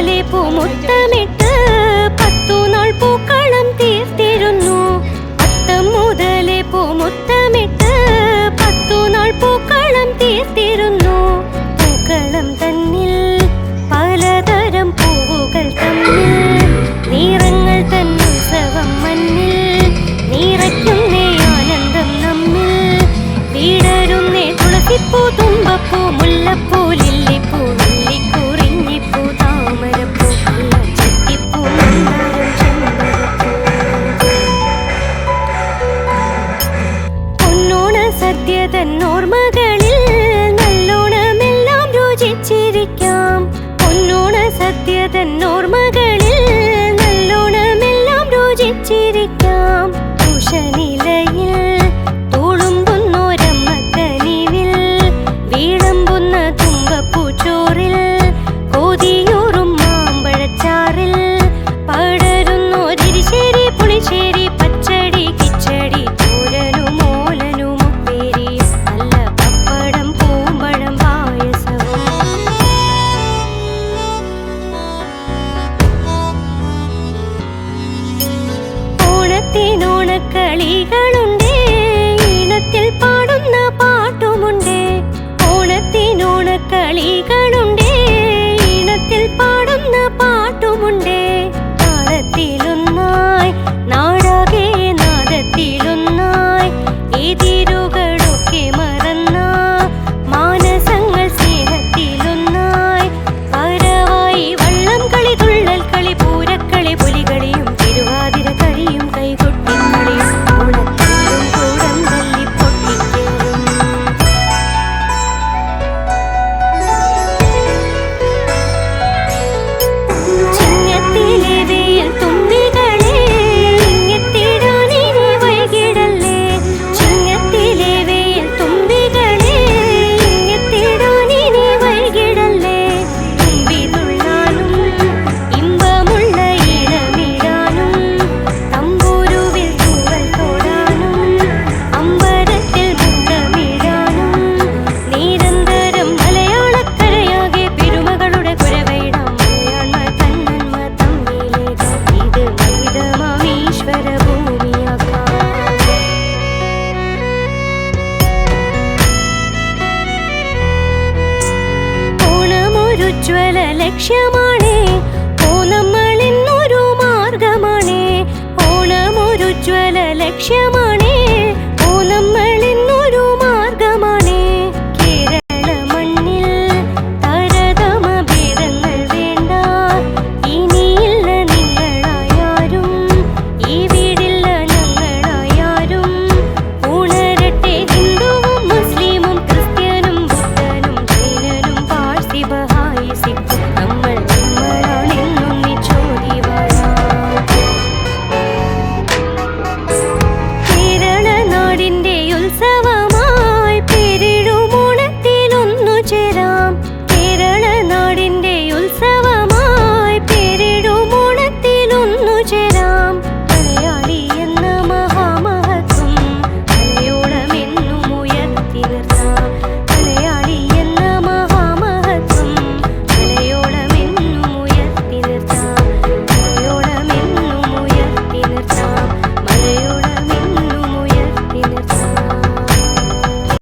മുതലേ പൂമുത്തമിട്ട് 10 നാൾ പൂക്കളം തീർത്തിരുന്നു. അത്തം മുതലേ പൂമുത്തമിട്ട് 10 നാൾ പൂക്കളം തീർത്തിരുന്നു. പൂക്കളം തന്നിൽ പലതരം പൂവുകൾ തമ്മിൽ നിറങ്ങൾ തന്നുത്സവം മണ്ണിൽ നിറയ്ക്കുന്നേ ആനന്ദം നമ്മിൽ. വിടരുന്നേ തുളസിപ്പൂ, തുമ്പപ്പൂ, മുല്ലപ്പൂ, ലില്ലിപ്പൂ, നെല്ലിക്കുറിഞ്ഞിപ്പൂ, താമരപ്പൂ, ചെത്തിപ്പൂ, മന്ദാരം, ചെമ്പകപ്പൂ. പൊന്നോണ സദ്യ തന്നോർമ്മകളിൽ നല്ലോണമെല്ലാം രുചിച്ചിരിക്കാം. പൊന്നോണ സദ്യ തന്നോർമ്മകളിൽ നല്ലോണമെല്ലാം രുചിച്ചിരിക്കാം. ഉഷനിലയിൽ തുളുമ്പുന്നോരമ്മക്കനിവിൽ വീളമ്പുന്ന തുമ്പപ്പൂച്ചോറിൽ കൊതിയൂറും മാമ്പഴച്ചാറിൽ പടരുന്നോരിശേരി, പുളിശ്ശേരി, പച്ചടി, കിച്ചടി, തോരനും ഓലനും ഉപ്പേരിയും നല്ല പപ്പടം, പൂമ്പഴം, പായസവും. ഓണത്തിനോണക്കളികളുണ്ടേ, ഈണത്തിൽ പാടുന്ന പാട്ടുമുണ്ടേ. ഓണത്തിനോണക്കളികളുണ്ടേ, ഈണത്തിൽ പാടുന്ന പാട്ടുമുണ്ടേ. താളത്തിലൊന്നായി നാടാകെ നാദത്തിലൊന്നായി എതിരുകളൊക്കെ മറന്ന മാനസങ്ങൾ സ്നേഹത്തിലൊന്നായി പരവായി വള്ളം കളി, തുള്ളൽ കളി, പൂരക്കളി, പുലികളിയും തിരുവാതിര കളിയും കൈകൊട്ടിക്കളിയും ഓണത്തിലും കൂടം തല്ലി പൊട്ടിക്കേറും. ചിങ്ങത്തിലെ വെയിൽ തുമ്പികളെ ഇങ്ങെത്തിടാനിനി വൈകിടല്ലേ. ചിങ്ങത്തിലെ വെയിൽ തുമ്പികളെ ഇങ്ങെത്തിടാനിനി വൈകിടല്ലേ. തുമ്പിതുള്ളാനും ഇമ്പമുള്ള ഈണമിടാനും തമ്പൂരുവിൽ തൂവൽ തൊടാനും അമ്പരത്തിൽ മുത്തമിടാനും നിരന്തരം മലയാളക്കരയാകെ പെരുമകളുടെ കുരവയിടാം. മലയാള തന്നന്മ തമ്മിലേകാം. ഇത് മഹിതമാമീശ്വര ഭൂമിയാകാം. ഓണമൊരുജ്വല ലക്ഷ്യമാണേ, ഓണമ്മളിന്നൊരു മാർഗമാണേ. ഓണമൊരുജ്വല ലക്ഷ്യമാണേ,